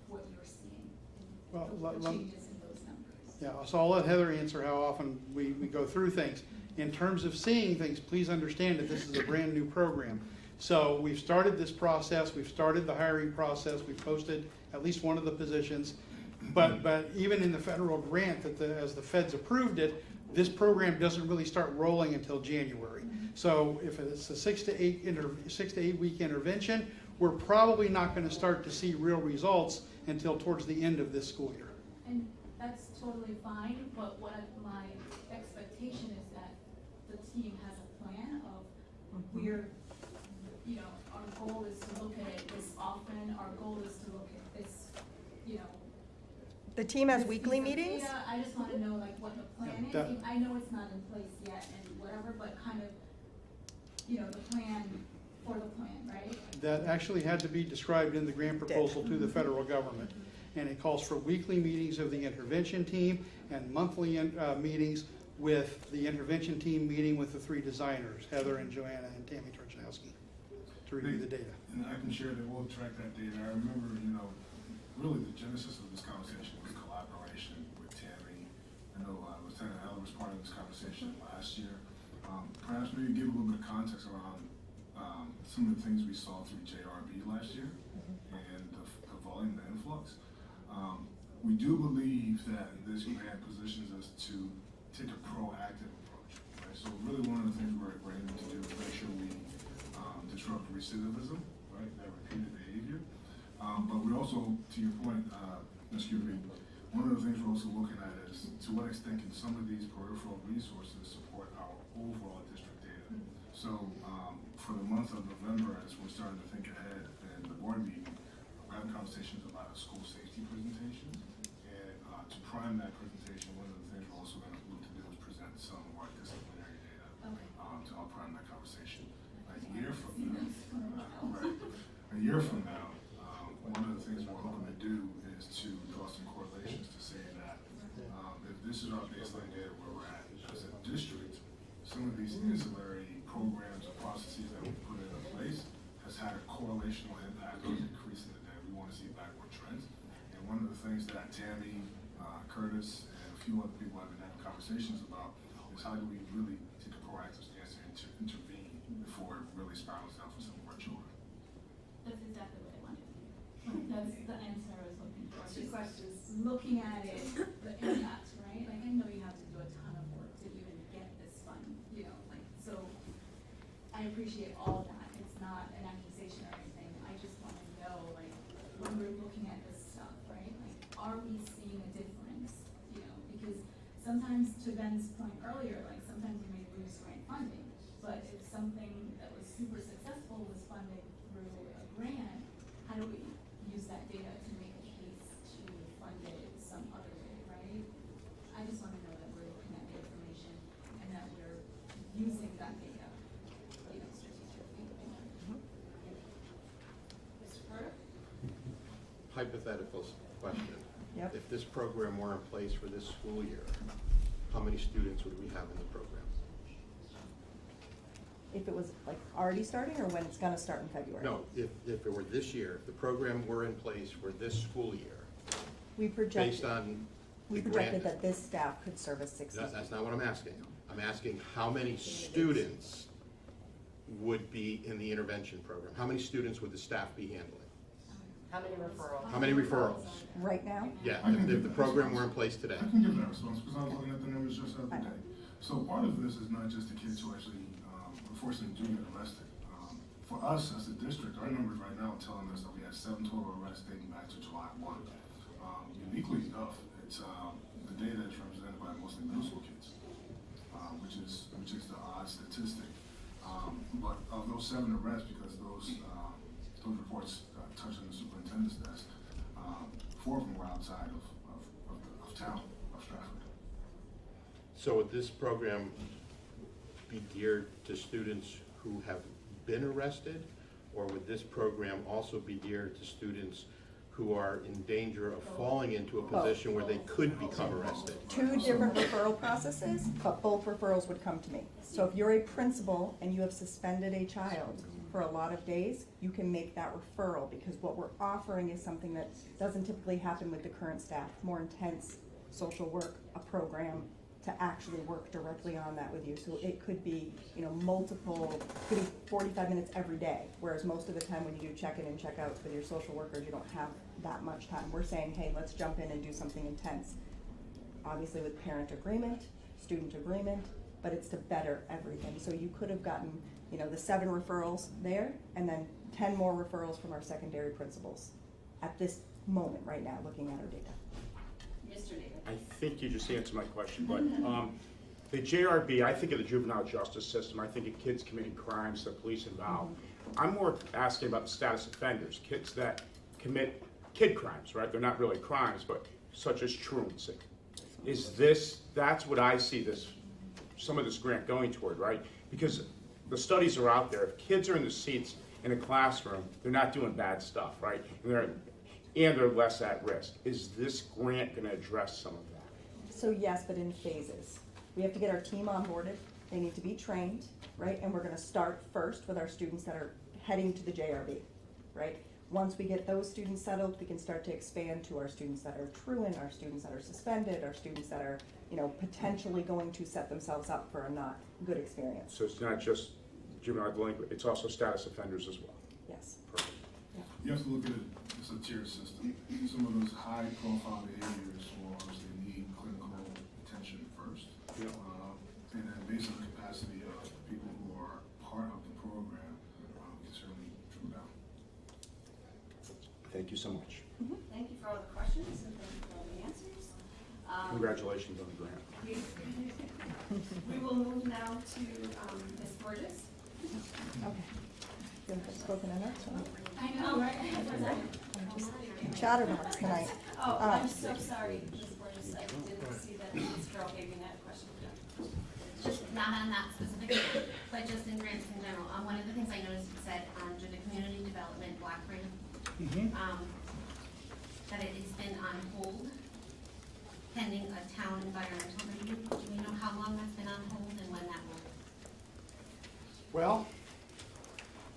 what you're seeing? Well, The changes in those numbers? Yeah, so I'll let Heather answer how often we go through things. In terms of seeing things, please understand that this is a brand-new program. So we've started this process, we've started the hiring process, we've posted at least one of the positions. But even in the federal grant, as the feds approved it, this program doesn't really start rolling until January. So if it's a 6 to 8 week intervention, we're probably not going to start to see real results until towards the end of this school year. And that's totally fine, but what my expectation is that the team has a plan of we're, our goal is to look at it this often, our goal is to look at this, The team has this weekly piece of meetings? data. I just wanna know like what the plan Yeah, is. I know it's not in place yet and whatever, but kind of, the plan for the plan, right? That actually had to be described in the grant proposal to the federal government. And it calls for weekly meetings of the intervention team and monthly meetings with the intervention team meeting with the 3 designers, Heather and Joanna and Tammy Torchanowski, to review the data. And I can share that we'll track that data. I remember, really the genesis of this conversation was collaboration with Tammy. I know Lieutenant Heller was part of this conversation last year. Perhaps maybe give a little bit of context around some of the things we saw through JRB last year and the volume, the influx. We do believe that this grant positions us to take a proactive approach, right? So really one of the things we're aiming to do is make sure we disrupt recidivism, right, that repeated behavior. But we're also, to your point, one of the things we're also looking at is to what extent can some of these peripheral resources support our overall district data. So for the month of November, as we're starting to think ahead in the board meeting, we're having conversations about a school safety presentation. And to prime that presentation, one of the things we're also going to look to do is present some of our disciplinary data to help prime that conversation. A year from now, one of the things we're hoping to do is to draw some correlations to say that if this is our baseline data where we're at as a district, some of these ancillary programs or processes that we put in place has had a correlational impact on increasing the data. We want to see backward trends. And one of the things that Tammy, Curtis, and a few other people have been having conversations about is how do we really take a proactive stance and intervene before it really spirals down for some of our children. That's exactly what I wanted to hear. That's the answer I was looking for. 2 questions. Looking at it, the impact, right? Like, I know you have to do a ton of work to even get this fund, so I appreciate all of that. It's not an accusation or anything. I just want to know, when we're looking at this stuff, right? Are we seeing a difference? Because sometimes, to Ben's point earlier, sometimes we may lose grant funding, but if something that was super successful was funded through a grant, how do we use that data to make a case to fund it some other way, right? I just want to know that we're looking at the information and that we're using that data, strategically. Mr. Carter? Hypothetical question. Yep. If this program were in place for this school year, how many students would we have in the program? If it was already starting or when it's gonna start in February? No, if it were this year, if the program were in place for this school year, We based projected, on we the projected grant. that this staff could service 60. That's not what I'm asking. I'm asking how many students would be in the intervention program? How many students would the staff be handling? How many referrals? How many referrals? Right now? Yeah, if the program were in place today. I can give that response because I was looking at the numbers just the other day. So part of this is not just the kids who actually, unfortunately, do get arrested. For us as a district, our numbers right now are telling us that we had 7 total arrests dating back to July 1. Uniquely enough, it's the data is represented by mostly middle school kids, which is the odd statistic. But of those 7 arrests, because those reports touched on the superintendent's desk, 4 of them were outside of town, of Stratford. So would this program be geared to students who have been arrested? Or would this program also be geared to students who are in danger of falling into a position where they could become arrested? 2 different referral processes, but both referrals would come to me. So if you're a principal and you have suspended a child for a lot of days, you can make that referral, because what we're offering is something that doesn't typically happen with the current staff, more intense social work, a program to actually work directly on that with you. So it could be, multiple, could be 45 minutes every day, whereas most of the time when you do check-in and check-outs with your social workers, you don't have that much time. We're saying, hey, let's jump in and do something intense. Obviously with parent agreement, student agreement, but it's to better everything. So you could have gotten, the 7 referrals there, and then 10 more referrals from our secondary principals at this moment right now, looking at our data. Mr. David? I think you just answered my question, but the JRB, I think of the juvenile justice system, I think of kids committing crimes, the police involved. I'm more asking about the status offenders, kids that commit kid crimes, right? They're not really crimes, but such as truancy. That's what I see some of this grant going toward, right? Because the studies are out there. If kids are in the seats in a classroom, they're not doing bad stuff, right? And they're less at risk. Is this grant going to address some of that? So yes, but in phases. We have to get our team onboarded, they need to be trained, right? And we're gonna start first with our students that are heading to the JRB, right? Once we get those students settled, we can start to expand to our students that are truant, our students that are suspended, our students that are, potentially going to set themselves up for a not good experience. So it's not just juvenile delinquent, it's also status offenders as well. Yes. Perfect. You have to look at it as a tier system. Some of those high-profile behaviors will obviously need clinical attention first. Yeah. And then based on the capacity of the people who are part of the program, we can certainly trim down. Thank you so much. Thank you for all the questions and thank you for all the answers. Congratulations on the grant. We will move now to Ms. Borges. Okay. You have spoken in next one. I know, right? Chatterbox tonight. Oh, I'm so sorry, Ms. Borges, I didn't see that Ms. Carroll gave me that question. Just not on that specific grant, but just in grants in general. One of the things I noticed it said under the community development block grant, that it has been on hold pending a town environmental review. Do we know how long that's been on hold and when that will? Well,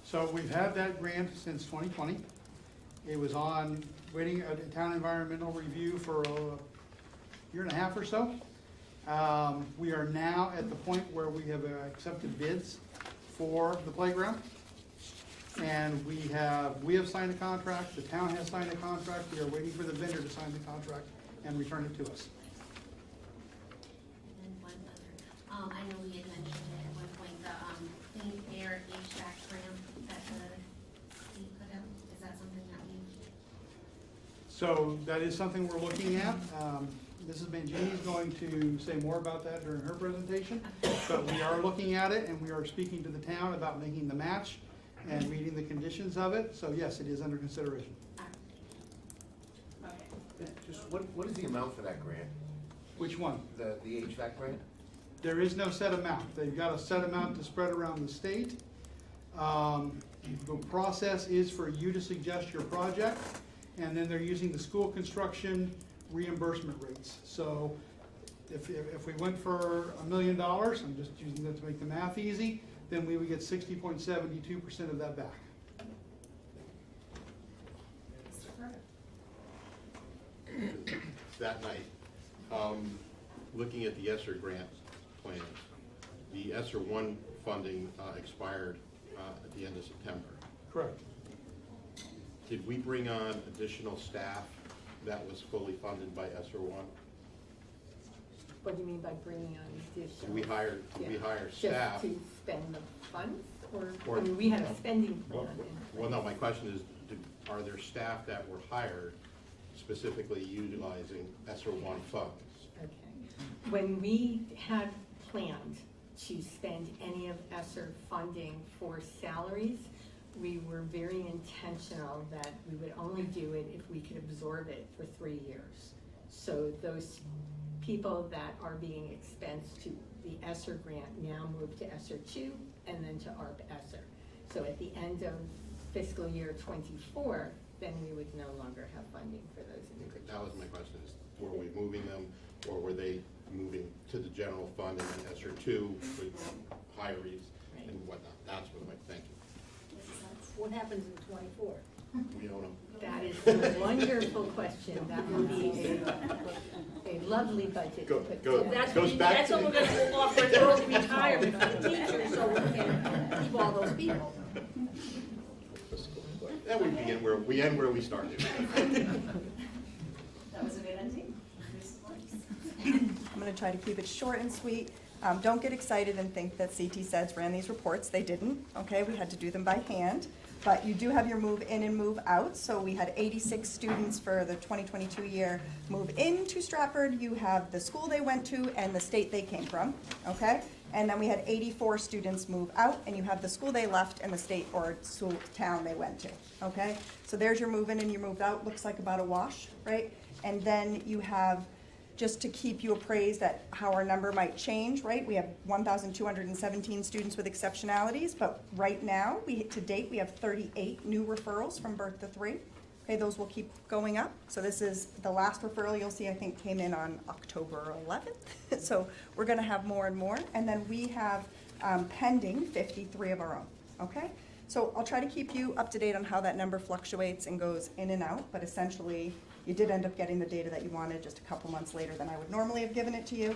so we've had that grant since 2020. It was on waiting a town environmental review for a year and a half or so. We are now at the point where we have accepted bids for the playground. And we have signed a contract, the town has signed a contract, we are waiting for the vendor to sign the contract and return it to us. And one other, I know we had mentioned it at one point, the clean air HVAC grant that the state put out. Is that something that we? So that is something we're looking at. Mrs. Mangini is going to say more about that during her presentation. But we are looking at it and we are speaking to the town about making the match and meeting the conditions of it. So yes, it is under consideration. Okay. Just what is the amount for that grant? Which one? The HVAC grant? There is no set amount. They've got a set amount to spread around the state. The process is for you to suggest your project, and then they're using the school construction reimbursement rates. So if we went for $1 million, I'm just using that to make the math easy, then we would get 60.72% of that back. That night, looking at the ESSER grant plans, the ESSER 1 funding expired at the end of September. Correct. Did we bring on additional staff that was fully funded by ESSER 1? What do you mean by bringing on additional? Did we hire staff? Just to spend the funds, Or- I mean, we had a spending plan in place. Well, no, my question is, are there staff that were hired specifically utilizing ESSER 1 funds? Okay. When we had planned to spend any of ESSER funding for salaries, we were very intentional that we would only do it if we could absorb it for 3 years. So those people that are being expensed to the ESSER grant now move to ESSER 2 and then to ARP ESSER. So at the end of fiscal year 24, then we would no longer have funding for those individuals. That was my question, is were we moving them, or were they moving to the general fund and then ESSER 2 with hirees and whatnot? That's what thank you. What happens in 24? We own them. That is a wonderful question. That will be a lovely budget to put together. That's what we're gonna hold off for early retirement for the teachers, so we can keep all those people. Then we end where we started. That was a good ending. I'm gonna try to keep it short and sweet. Don't get excited and think that CT SEDS ran these reports. They didn't, okay? We had to do them by hand. But you do have your move in and move out. So we had 86 students for the 2022 year move into Stratford. You have the school they went to and the state they came from, okay? And then we had 84 students move out, and you have the school they left and the state or school town they went to, okay? So there's your move in and your move out. Looks like about a wash, right? And then you have, just to keep you appraised at how our number might change, right? We have 1,217 students with exceptionalities, but right now, to date, we have 38 new referrals from birth to 3, Okay, those will keep going up. So this is the last referral you'll see, I think, came in on October 11th. So we're gonna have more and more. And then we have pending 53 of our own, okay? So I'll try to keep you up to date on how that number fluctuates and goes in and out, but essentially, you did end up getting the data that you wanted just a couple months later than I would normally have given it to you.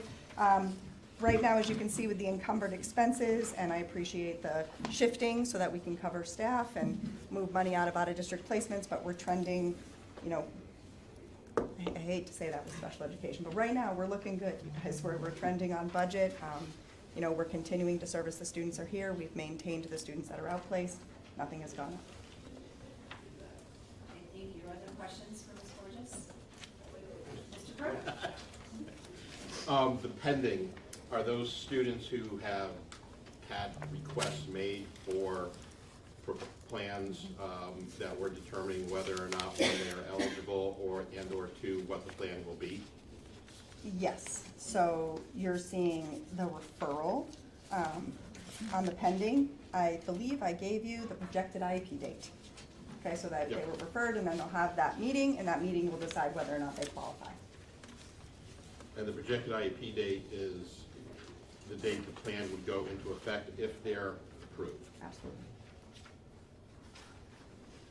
Right now, as you can see with the encumbered expenses, and I appreciate the shifting so that we can cover staff and move money out of out-of-district placements, but we're trending, you know, I hate to say that with special education, but right now, we're looking good, you guys. We're trending on budget. You know, we're continuing to service the students who are here. We've maintained the students that are outplaced. Nothing has gone up. Okay, thank you. Other questions for Ms. Borges? Mr. Crowe? The pending, are those students who have had requests made for plans that we're determining whether or not, one, they are eligible, or and/or two, what the plan will be? Yes, so you're seeing the referral on the pending. I believe I gave you the projected IEP date. Okay, so that they were referred, and then they'll have that meeting, and that meeting will decide whether or not they qualify. And the projected IEP date is the date the plan would go into effect if they're approved. Absolutely.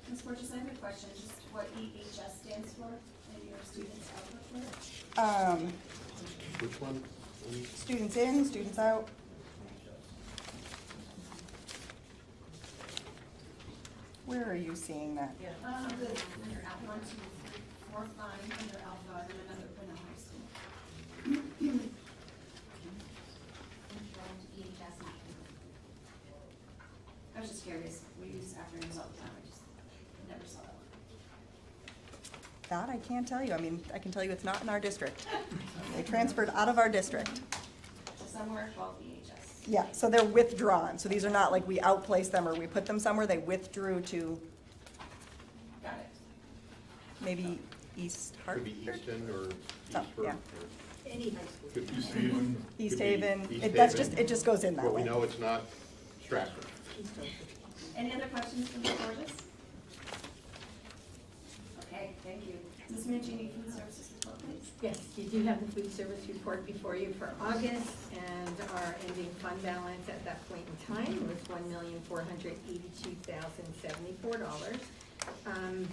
Ms. Borges, I have a question, just what EHS stands for in your students' outlook letter? Which one? Students in, students out. Where are you seeing that? Under 1, 2, 3, 4, 5, under Alpha, and another in high school. I was just curious, we use acronyms all the time, I just never saw that one. That I can't tell you. I mean, I can tell you it's not in our district. They transferred out of our district. So somewhere called EHS. Yeah, so they're withdrawn. So these are not like we outplaced them or we put them somewhere. They withdrew to Got it. maybe East Could Hartford? be Easton or Oh, Eastford. yeah. or- Any high school. Could be East Haven. East Could be Haven. East That's Haven. just, it just goes in that But we way. know it's not Stratford. Any other questions for Ms. Borges? Okay, thank you. Ms. Mangini, food services report, please. Yes, you do have the food service report before you for August, and our ending fund balance at that point in time was $1,482,074.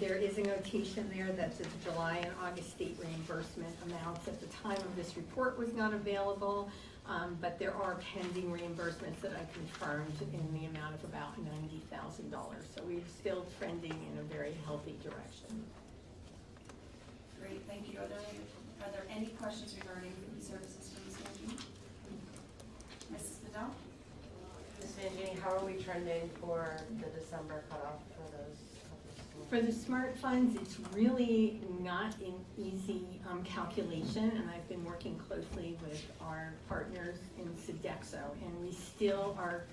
There is a notation there that the July and August state reimbursement amounts at the time of this report was not available, but there are pending reimbursements that I confirmed in the amount of about $90,000. So we're still trending in a very healthy direction. Great, thank you. Are there any questions regarding food services for Ms. Mangini? Mrs. Bedell? Ms. Mangini, how are we trending for the December cutoff for those? For the SMART funds, it's really not an easy calculation, and I've been working closely with our partners in Sodexo, and we still are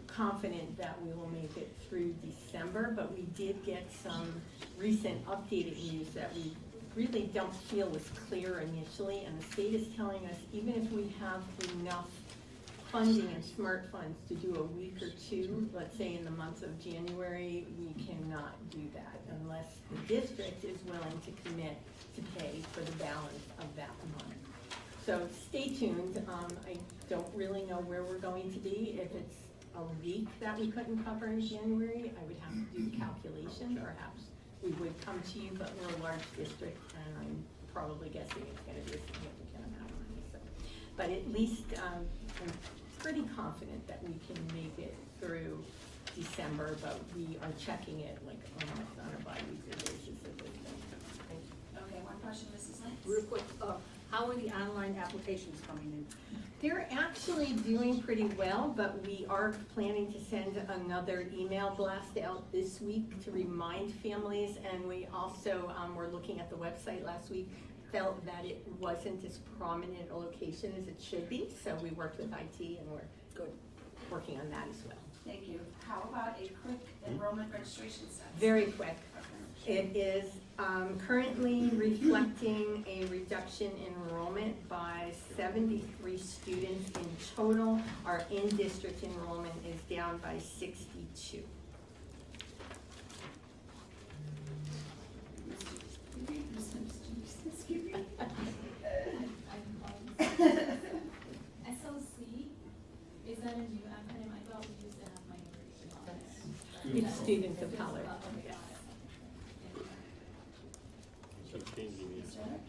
confident that we will make it through December, but we did get some recent updated news that we really don't feel was clear initially, and the state is telling us even if we have enough funding and SMART funds to do a week or two, let's say in the month of January, we cannot do that unless the district is willing to commit to pay for the balance of that month. So stay tuned. I don't really know where we're going to be. If it's a week that we couldn't cover in January, I would have to do the calculation. Perhaps we would come to you, but we're a large district, and I'm probably guessing it's gonna be a significant amount of money. So, but at least, I'm pretty confident that we can make it through December, but we are checking it like almost on a bi-weekly basis at this point. Thank you. Okay, one question, Mrs. Lance? Real quick, how are the online applications coming in? They're actually doing pretty well, but we are planning to send another email blast out this week to remind families, and we also were looking at the website last week, felt that it wasn't as prominent a location as it should be, so we worked with IT and we're Good. working on that as well. Thank you. How about a quick enrollment registration status? Very quick. Okay. It is currently reflecting a reduction in enrollment by 73 students in total. Our in-district enrollment is down by 62. Ms. Skippy, Mr. Skippy. SLC, is that a new acronym? I thought we used to have minority on there. It's students of color. Okay, got it.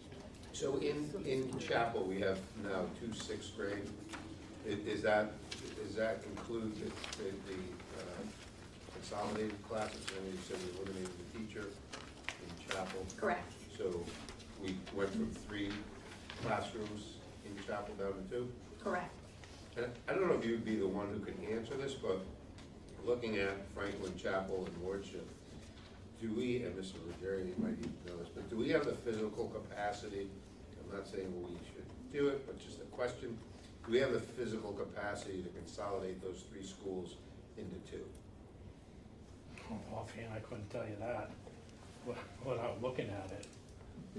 So in Chapel, we have now 2 6th grade. Does that include the consolidated classes? I know you said we eliminated the teacher in Chapel. Correct. So we went from 3 classrooms in Chapel down to 2? Correct. And I don't know if you'd be the one who can answer this, but looking at Franklin Chapel and Lordship, do we, and Mr. Ruggieri, you might even know this, but do we have the physical capacity? I'm not saying we should do it, but just a question. Do we have the physical capacity to consolidate those 3 schools into 2? Offhand, I couldn't tell you that without looking at it.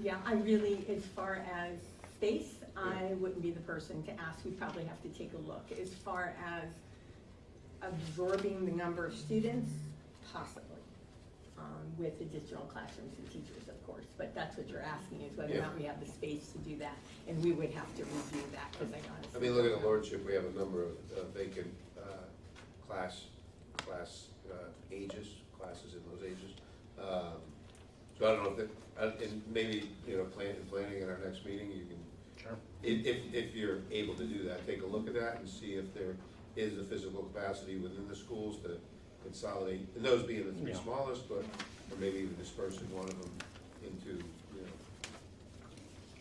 Yeah, I really, as far as space, I wouldn't be the person to ask. We'd probably have to take a look. As far as absorbing the number of students, possibly, with additional classrooms and teachers, of course. But that's what you're asking, is whether or not we have the space to do that. And we would have to review that, because I honestly. I mean, look at the Lordship, we have a number of vacant classes in those ages. So I don't know if that, and maybe, planning at our next meeting, you can, Sure. if you're able to do that, take a look at that and see if there is the physical capacity within the schools to consolidate, and those being the 3 Yeah. smallest, but, or maybe even dispersing one of them into,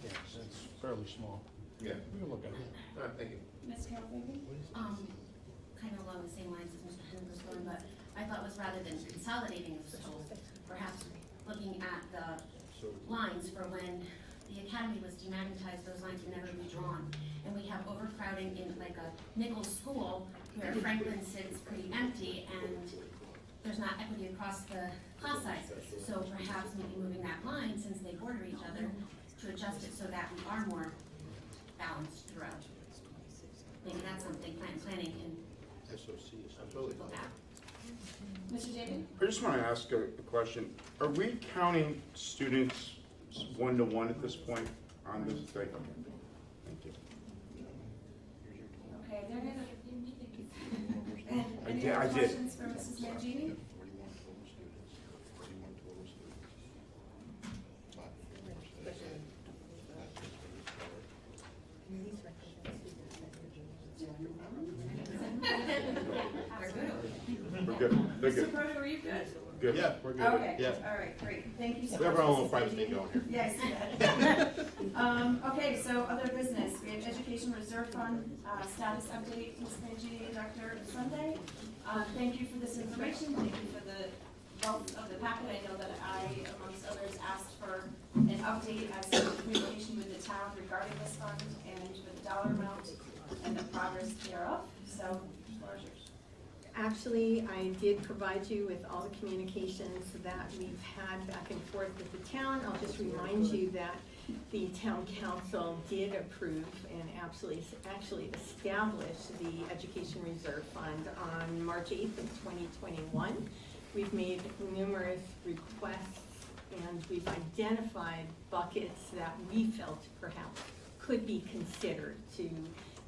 Yeah, it's fairly small. yeah. We'll look at it. All right, thank you. Ms. Carroll, maybe? Kind of along the same lines as Mr. Henry was going, but I thought was rather than consolidating of schools, perhaps looking at the lines for when the academy was demagnetized, those lines would never be drawn. And we have overcrowding in like a Nichols school where Franklin sits pretty empty and there's not equity across the class sizes. So perhaps maybe moving that line, since they border each other, to adjust it so that we are more balanced throughout. Maybe that's something planning can look at. Mr. David? I just want to ask a question. Are we counting students 1-to-1 at this point on this thing? Okay. Thank you. Okay, there it is. I Any did- I other did. questions for Mrs. Mangini? We're good. They're Mr. good. Proto, are you good? Good. Yeah, we're good. Okay, Yeah. all right, great. Thank you so much. We have our own little Mrs. private thing Mangini. going here. Yeah, I see that. Okay, so other business, we have Education Reserve Fund, status update, Ms. Mangini, Dr. Sunday. Thank you for this information, thank you for the wealth of the packet. I know that I, amongst others, asked for an update as to the communication with the town regarding this fund and for the dollar amount and the progress thereof, so, floor is yours. Actually, I did provide you with all the communications that we've had back and forth with the town. I'll just remind you that the town council did approve and actually established the Education Reserve Fund on March 8th of 2021. We've made numerous requests and we've identified buckets that we felt perhaps could be considered to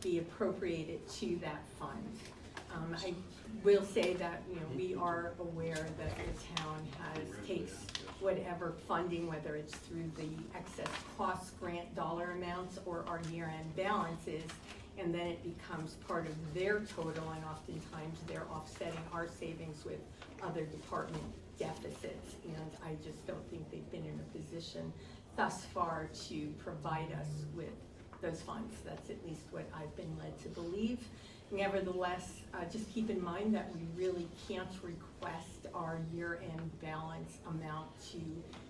be appropriated to that fund. I will say that, we are aware that the town takes whatever funding, whether it's through the excess cost grant dollar amounts or our year-end balances, and then it becomes part of their total, and oftentimes they're offsetting our savings with other department deficits. And I just don't think they've been in a position thus far to provide us with those funds. That's at least what I've been led to believe. Nevertheless, just keep in mind that we really can't request our year-end balance amount to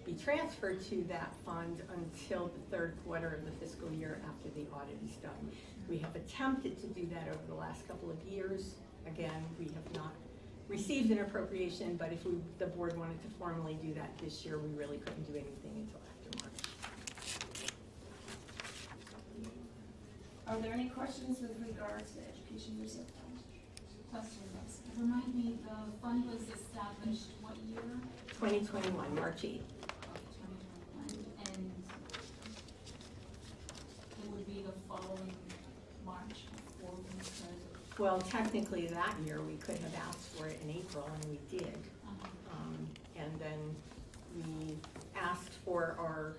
be transferred to that fund until the third quarter of the fiscal year after the audit is done. We have attempted to do that over the last couple of years. Again, we have not received an appropriation, but if the board wanted to formally do that this year, we really couldn't do anything until after March. Are there any questions with regard to the Education Reserve Fund? Question, remind me, the fund was established what year? 2021, March 8th. Of 2021. Well, technically that year, we could have asked for it in April, and we did. And then we asked for our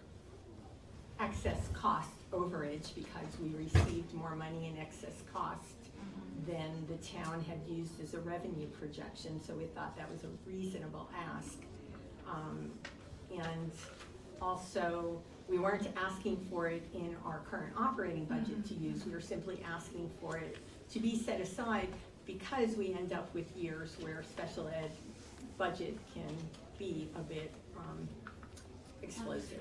excess cost overage because we received more money in excess cost than the town had used as a revenue projection, so we thought that was a reasonable ask. And also, we weren't asking for it in our current operating budget to use, we were simply asking for it to be set aside because we end up with years where special ed budget can be a bit explosive,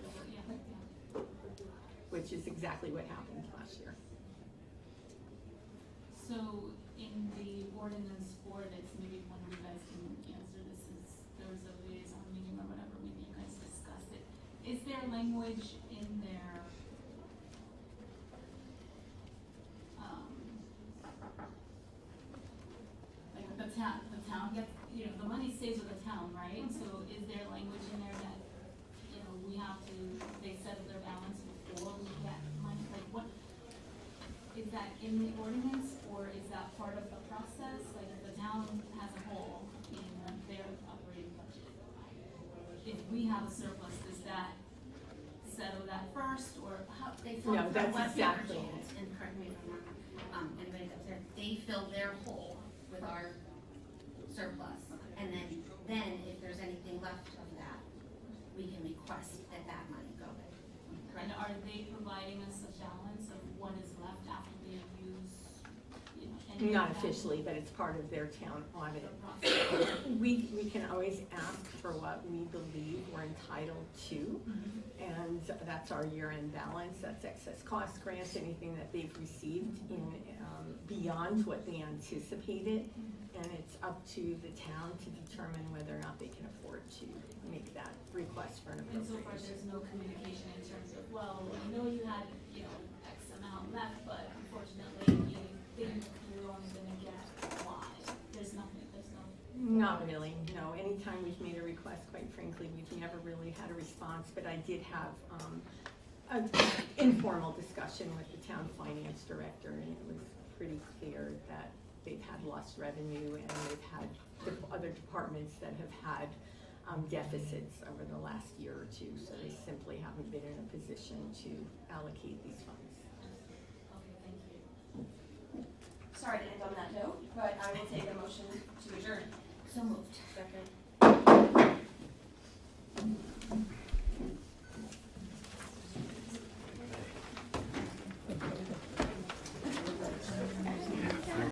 which is exactly what happened last year. So in the ordinance for this, maybe one of you guys can answer this, there was a liaison meeting or whatever, maybe you guys discussed it. Is there language in there, like the town gets, the money stays with the town, right? So is there language in there that, we have to, they settle their balance before we get money? Like what, is that in the ordinance, or is that part of the process? Like if the town has a hole in their operating budget, if we have a surplus, does that settle that first, or how? They No, fill that's what exactly margins, and correct me if I'm wrong, anybody that's there, they fill their hole with our surplus. And then if there's anything left of that, we can request that money go in. And are they providing us a balance of what is left after we use, any of Not that? officially, but it's part of their town audit. Process? We can always ask for what we believe we're entitled to, and that's our year-end balance, that's excess cost grants, anything that they've received in, beyond what they anticipated, and it's up to the town to determine whether or not they can afford to make that request for an And so far, appropriation. there's no communication in terms of, well, I know you had, X amount left, but unfortunately, you think you're only gonna get Y. There's nothing, there's no. Not really, no. Anytime we've made a request, quite frankly, we've never really had a response, but I did have an informal discussion with the town finance director, and it was pretty clear that they've had lost revenue, and they've had other departments that have had deficits over the last year or two, so they simply haven't been in a position to allocate these funds. Okay, thank you. Sorry to end on that note, but I will take a motion to adjourn. So moved. Second.